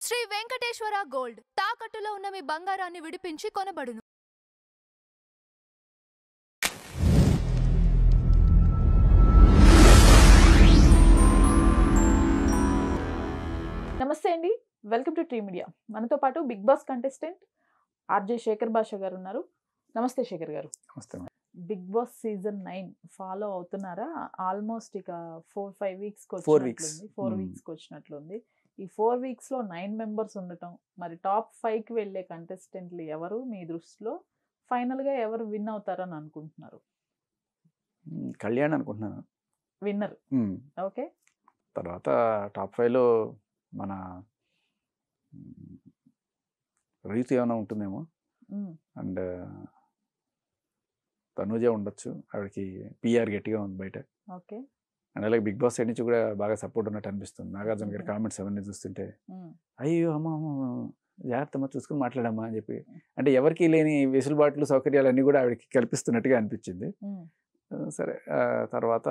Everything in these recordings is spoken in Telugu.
శ్రీ వెంకటేశ్వర గోల్డ్ తాకట్టులో ఉన్న మీ బంగారాన్ని విడిపించి కొనబడును. నమస్తే అండి, వెల్కమ్ టు టీ మీడియా. మనతో పాటు Bigg Boss contestant RJ Shekhar Basha గారు ఉన్నారు. నమస్తే శేఖర్ గారు. నమస్తే. బిగ్ బాస్ సీజన్ 9 ఫాలో అవుతున్నారా? ఆల్మోస్ట్ ఇక 4-5 వీక్స్ వచ్చినట్లుంది. ఈ 4 వీక్స్ లో 9 మెంబర్స్ ఉండటం, మరి టాప్ 5 కి వెళ్ళే కంటెస్టెంట్లు ఎవరు మీ దృష్టిలో? ఫైనల్ గా ఎవరు విన్ అవుతారని అనుకుంటున్నారు? కళ్యాణ్ అనుకుంటున్నాను విన్నర్. ఓకే, తర్వాత టాప్ 5లో మన రీతు ఏమైనా ఉంటుందేమో, అండ్ తనూజ ఉండొచ్చు. ఆవిడకి పిఆర్ గట్టిగా ఉంది బయట. ఓకే, అండ్ అలాగే బిగ్ బాస్ సైడ్ నుంచి కూడా బాగా సపోర్ట్ ఉన్నట్టు అనిపిస్తుంది. నాగార్జున గారి కామెంట్స్ అవన్నీ చూస్తుంటే అయ్యో అమ్మ జాగ్రత్తమ్మ చూసుకుని మాట్లాడమ్మా అని చెప్పి, అంటే ఎవరికి లేని వెసులుబాట్లు సౌకర్యాలు అన్నీ కూడా ఆవిడకి కల్పిస్తున్నట్టుగా అనిపించింది. సరే, తర్వాత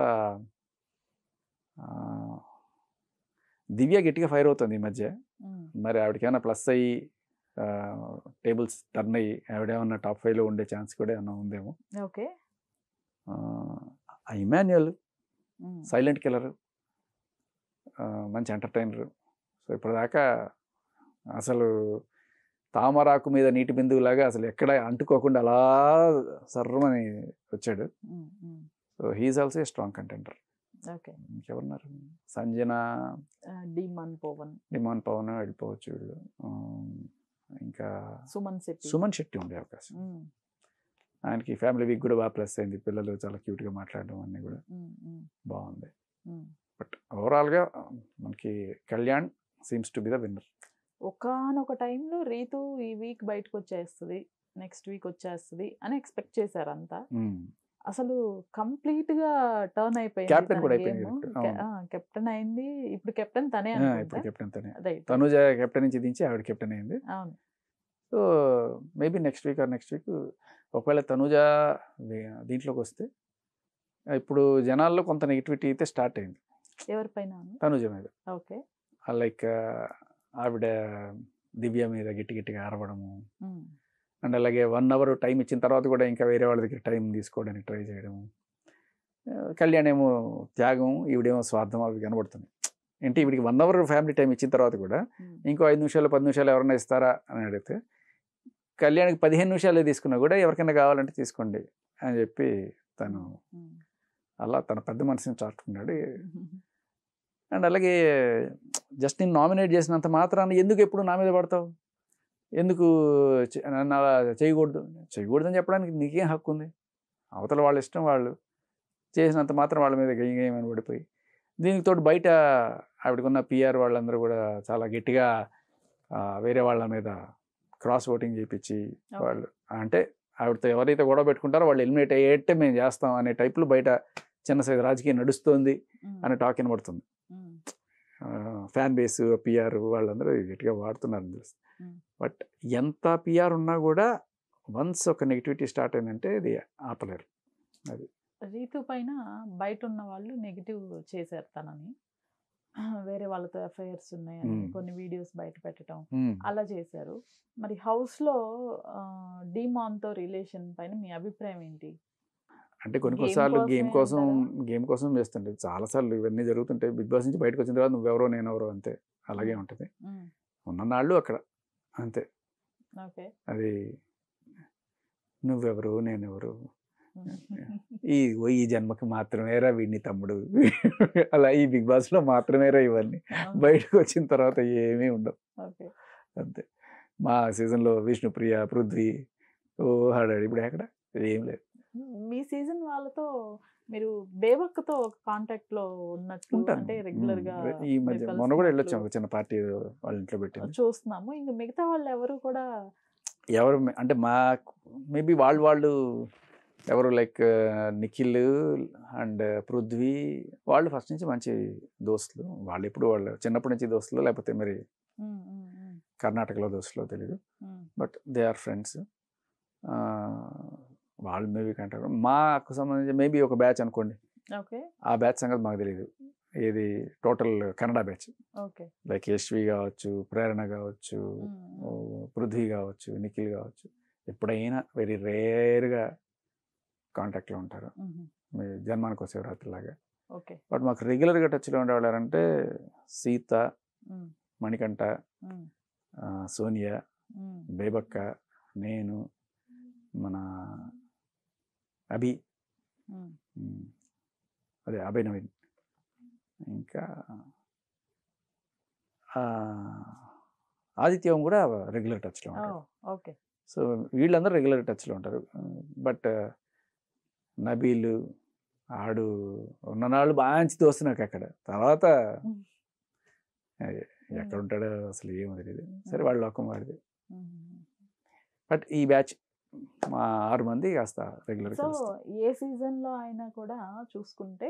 దివ్య గట్టిగా ఫైర్ అవుతుంది ఈ మధ్య. మరి ఆవిడకి ఏమైనా ప్లస్ అయ్యి టేబుల్స్ టర్న్ అయ్యి ఆవిడేమన్నా టాప్ 5లో ఉండే ఛాన్స్ కూడా ఏమన్నా ఉందేమో. ఓకే, ఇమాన్యుయల్ సైలెంట్ కిల్లర్, మంచి ఎంటర్టైనర్. సో ఇప్పటిదాకా అసలు తామరాకు మీద నీటి బిందువులాగా అసలు ఎక్కడ అంటుకోకుండా అలా సర్రమని వచ్చాడు. So he's also a strong contender. Okay, ఇంకెవరున్నారు? సంజన, డిమాన్ పవన్ వెళ్ళిపోవచ్చు వీళ్ళు. ఇంకా సుమన్ శెట్టి ఉండే అవకాశం. ఆయనకి ఫ్యామిలీ వీక్ కూడా బాగా ప్లస్ అయింది. పిల్లలు చాలా క్యూట్గా మాట్లాడడం అన్నీ కూడా బాగుంది. బట్ ఓవరాల్గా మనకి Kalyan seems to be the winner. ఒకానొక టైంలో రీతు ఈ వీక్ బయటకు వచ్చేస్తుంది, నెక్స్ట్ వీక్ వచ్చేస్తుంది అని ఎక్స్పెక్ట్ చేశారు అంతా. అసలు కంప్లీట్ గా టర్న్ అయిపోయింది. కెప్టెన్ అయింది. ఇప్పుడు కెప్టెన్ తనే. తనుజ కెప్టెన్ నుంచి దించి ఆవిడ కెప్టెన్ అయింది. అవును. సో మేబీ నెక్స్ట్ వీక్ ఒకవేళ తనుజ దీంట్లోకి వస్తే, ఇప్పుడు జనాల్లో కొంత నెగిటివిటీ అయితే స్టార్ట్ అయింది ఎవరిపైన? తనుజ మీద. ఓకే, లైక్ ఆవిడ దివ్య మీద గట్టిగా అరవడము, అండ్ అలాగే 1 అవర్ టైం ఇచ్చిన తర్వాత కూడా ఇంకా వేరే వాళ్ళ దగ్గర టైం తీసుకోవడానికి ట్రై చేయడము. కళ్యాణ్ ఏమో త్యాగం, ఈవిడేమో స్వార్థం అవి కనబడుతుంది. ఏంటి ఈవిడికి 1 అవర్ ఫ్యామిలీ టైం ఇచ్చిన తర్వాత కూడా ఇంకో 5 నిమిషాలు 10 నిమిషాలు ఎవరైనా ఇస్తారా అని అడిగితే, కళ్యాణ్కి 15 నిమిషాలే తీసుకున్నా కూడా ఎవరికైనా కావాలంటే తీసుకోండి అని చెప్పి తను అలా తన పెద్ద మనసుని చాటుకున్నాడు. అండ్ అలాగే జస్ట్ నేను నామినేట్ చేసినంత మాత్రాన్ని ఎందుకు ఎప్పుడు నా మీద పడతావు, ఎందుకు నన్ను అలా చేయకూడదని చెప్పడానికి నీకేం హక్కు ఉంది? అవతల వాళ్ళ ఇష్టం, వాళ్ళు చేసినంత మాత్రం వాళ్ళ మీద గేయమని పడిపోయి, దీనికి తోడు బయట ఆవిడకున్న పిఆర్ వాళ్ళందరూ కూడా చాలా గట్టిగా వేరే వాళ్ళ మీద క్రాస్ ఓటింగ్ చేయించి, వాళ్ళు అంటే ఆవిడతో ఎవరైతే గొడవ పెట్టుకుంటారో వాళ్ళు ఎలిమినేట్ అయ్యేట్టే మేము చేస్తాం అనే టైప్లో బయట చిన్న సైజు రాజకీయం నడుస్తుంది అనే టాక్ వినబడుతుంది. ఫ్యాన్ బేస్ పిఆర్ వాళ్ళందరూ గట్టిగా వాడుతున్నారు తెలుసు. బట్ ఎంత పిఆర్ ఉన్నా కూడా వన్స్ ఒక నెగిటివిటీ స్టార్ట్ అయిందంటే అది ఆపలేరు. అది రీతు పైన బయట ఉన్న వాళ్ళు నెగిటివ్ చేశారు తనని, వేరే వాళ్ళతో అఫైర్స్ ఉన్నాయని కొన్ని వీడియోస్ బయట పెట్టడం అలా చేశారు. మరి హౌస్ లో డిమాన్తో రిలేషన్ పైన మీ అభిప్రాయం ఏంటి? అంటే కొన్నిసార్లు గేమ్ కోసం చేస్తుంటే చాలాసార్లు ఇవన్నీ జరుగుతుంటాయి. బిగ్ బాస్ నుంచి బయటకు వచ్చిన తర్వాత నువ్వెవరో నేనెవరో అంతే, అలాగే ఉంటుంది ఉన్ననాళ్ళు అక్కడ అంతే. అది నువ్వెవరు నేనెవరు, ఈ జన్మకి మాత్రమేరా వీడిని తమ్ముడు, అలా ఈ బిగ్ బాస్ లో మాత్రమేరా ఇవన్నీ. బయటకు వచ్చిన తర్వాత ఏమీ ఉండవు అంతే. మా సీజన్లో విష్ణుప్రియ, పృథ్వీ, హడాడి, ఇప్పుడు ఎక్కడ ఏం లేదు. మీ సీజన్ వాళ్ళతో మీరు బేబక్కతో కాంటాక్ట్ లో ఉన్నట్టు, అంటే రెగ్యులర్ గా ఈ మధ్య మొన్న కూడా వెళ్ళొచ్చాము, ఒక చిన్న పార్టీ వాళ్ళ ఇంట్లో పెట్టి చూస్తున్నాము. ఇంకా మిగతా వాళ్ళు ఎవరు కూడా అంటే మా మేబీ వాళ్ళు ఎవరు లైక్ నిఖిల్ అండ్ పృథ్వీ వాళ్ళు ఫస్ట్ నుంచి మంచి దోస్తులు. వాళ్ళు ఎప్పుడు వాళ్ళు చిన్నప్పటి నుంచి దోస్తులు, లేకపోతే మరి కర్ణాటకలో దోస్తులో తెలీదు, బట్ దే ఆర్ ఫ్రెండ్స్. వాళ్ళు మేబీ కంటారు. మాకు సంబంధించి మేబీ ఒక బ్యాచ్ అనుకోండి, ఆ బ్యాచ్ సంగతి మాకు తెలియదు. ఇది total Kannada batch. Okay. Like Yashvi కావచ్చు, ప్రేరణ కావచ్చు, పృథ్వీ కావచ్చు, నిఖిల్ కావచ్చు. ఎప్పుడైనా వెరీ రేర్గా కాంటాక్ట్లో ఉంటారు, జన్మానికి శివరాత్రి లాగా. ఓకే. బట్ మాకు రెగ్యులర్గా టచ్లో ఉండేవాళ్ళంటే సీత, మణికంఠ, సోనియా, బేబక్క, నేను, మన అభి, అదే అభయ్ నవీన్, ఇంకా ఆదిత్యం కూడా రెగ్యులర్ టచ్లో ఉంటారు. ఓకే. సో వీళ్ళందరూ రెగ్యులర్ టచ్లో ఉంటారు. బట్ నబీలు ఆడు ఉన్ననాళ్ళు మంచి దోస్తు నాకు అక్కడ. తర్వాత ఎక్కడ ఉంటాడో అసలు ఏమో తెలియదు. సరే వాళ్ళ లోకం వాడిది. బట్ ఈ బ్యాచ్ మా 6 మంది కాస్త రెగ్యులర్. సో ఏ సీజన్లో అయినా కూడా చూసుకుంటే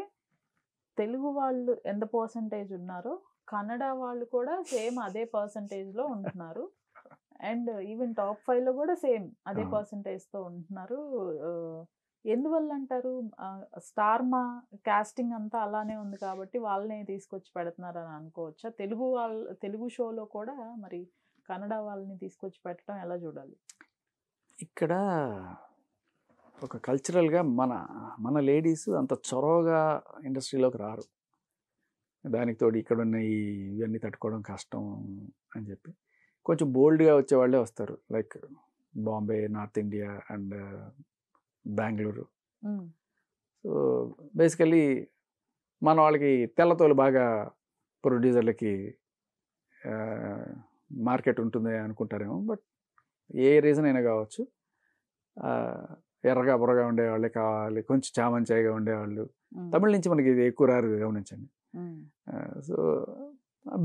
తెలుగు వాళ్ళు ఎంత పర్సంటేజ్ ఉన్నారో కన్నడ వాళ్ళు కూడా సేమ్ అదే పర్సంటేజ్లో ఉంటున్నారు. అండ్ ఈవెన్ టాప్ 5లో కూడా సేమ్ అదే పర్సంటేజ్తో ఉంటున్నారు. ఎందువల్ల అంటారు? స్టార్ మా కాస్టింగ్ అంతా అలానే ఉంది కాబట్టి వాళ్ళనే తీసుకొచ్చి పెడుతున్నారు అని అనుకోవచ్చా? తెలుగు షోలో కూడా మరి కన్నడ వాళ్ళని తీసుకొచ్చి పెట్టడం ఎలా చూడాలి? ఇక్కడ ఒక కల్చరల్గా మన లేడీస్ అంత చొరవగా ఇండస్ట్రీలోకి రారు. దానికి తోడు ఇక్కడ ఉన్న ఇవన్నీ తట్టుకోవడం కష్టం అని చెప్పి కొంచెం బోల్డ్గా వచ్చేవాళ్ళే వస్తారు. Like Bombay, north India and Bengaluru. So basically మన వాళ్ళకి తెల్లతోలు బాగా ప్రొడ్యూసర్లకి మార్కెట్ ఉంటుంది అనుకుంటారేమో. బట్ ఏ రీజన్ అయినా కావచ్చు, ఎర్రగా బుర్రగా ఉండేవాళ్ళే కావాలి, కొంచెం చామంచాయిగా ఉండేవాళ్ళు. తమిళ నుంచి మనకి ఇది ఎక్కువ రారు, గమనించండి. సో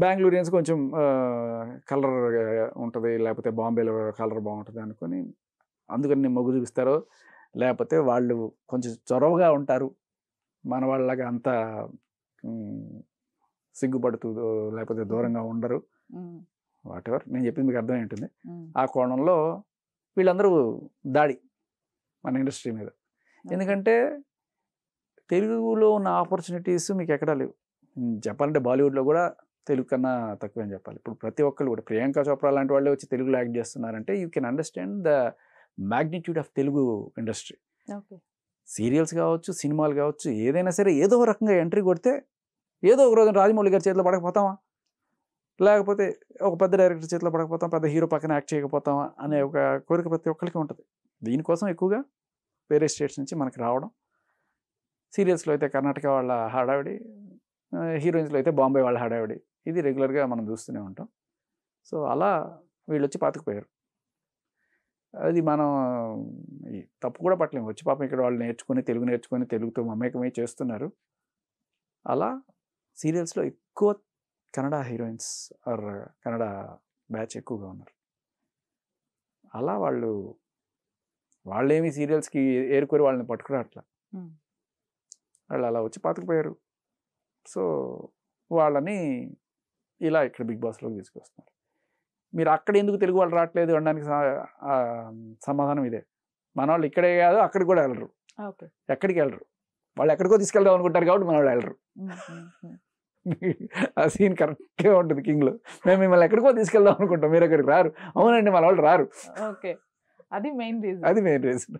బెంగళూరియన్స్ కొంచెం కలర్ ఉంటుంది, లేకపోతే బాంబేలో కలర్ బాగుంటుంది అనుకొని అందుకని మొగ్గు చూపిస్తారో, లేకపోతే వాళ్ళు కొంచెం చొరవగా ఉంటారు, మన వాళ్ళగా అంత సిగ్గుపడుతూ లేకపోతే దూరంగా ఉండరు. వాట్ ఎవర్ నేను చెప్పింది మీకు అర్థమై ఉంటుంది. ఆ కోణంలో వీళ్ళందరూ దాడి మన ఇండస్ట్రీ మీద. ఎందుకంటే తెలుగులో ఉన్న ఆపర్చునిటీస్ మీకు ఎక్కడా లేవు. చెప్పాలంటే బాలీవుడ్లో కూడా తెలుగు కన్నా తక్కువేం చెప్పాలి. ఇప్పుడు ప్రతి ఒక్కళ్ళు కూడా ప్రియాంక చోప్రా లాంటి వాళ్ళే వచ్చి తెలుగులో యాక్ట్ చేస్తున్నారంటే you can understand the magnitude of Telugu industry. Serials కావచ్చు, సినిమాలు కావచ్చు, ఏదైనా సరే ఏదో రకంగా ఎంట్రీ కొడితే ఏదో ఒక రోజున రాజమౌళి గారి చేతిలో పడకపోతామా, లేకపోతే ఒక పెద్ద డైరెక్టర్ చేతిలో పడకపోతాం, పెద్ద హీరో పక్కన యాక్ట్ చేయకపోతామా అనే ఒక కోరిక ప్రతి ఒక్కరికి ఉంటుంది. దీనికోసం ఎక్కువగా వేరే స్టేట్స్ నుంచి మనకి రావడం. సీరియల్స్లో అయితే కర్ణాటక వాళ్ళ హడావిడి, హీరోయిన్స్లో అయితే బాంబే వాళ్ళ హడావిడి, ఇది రెగ్యులర్గా మనం చూస్తూనే ఉంటాం. సో అలా వీళ్ళు వచ్చి పాతుకుపోయారు. అది మనం తప్పు కూడా పట్టలేము. వచ్చి పాపం ఇక్కడ వాళ్ళు తెలుగు నేర్చుకొని తెలుగుతో మమేకమై చేస్తున్నారు. అలా సీరియల్స్లో ఎక్కువ Kannada heroines or Kannada batch ఎక్కువగా ఉన్నారు. అలా వాళ్ళేమి సీరియల్స్కి ఏరుకోరి వాళ్ళని పట్టుకురాట్లా, వాళ్ళు అలా వచ్చి పాతుకుపోయారు. సో వాళ్ళని ఇలా ఇక్కడ బిగ్ బాస్లోకి తీసుకొస్తున్నారు. మీరు అక్కడ ఎందుకు తెలుగు వాళ్ళు రావట్లేదు అనడానికి సమాధానం ఇదే. మన వాళ్ళు ఇక్కడే కాదు అక్కడికి కూడా వెళ్ళరు, ఎక్కడికి వెళ్ళరు. వాళ్ళు ఎక్కడికో తీసుకెళ్దాం అనుకుంటారు కాబట్టి మన వాళ్ళు వెళ్ళరు. ఆ సీన్ కరెక్ట్గా ఉంటుంది కింగ్లో. మేము మిమ్మల్ని ఎక్కడికో తీసుకెళ్దాం అనుకుంటాం, మీరు ఎక్కడికి రారు. అవునండి, మన వాళ్ళు రారు. అది మెయిన్ రీజన్. అది మెయిన్ రీజన్.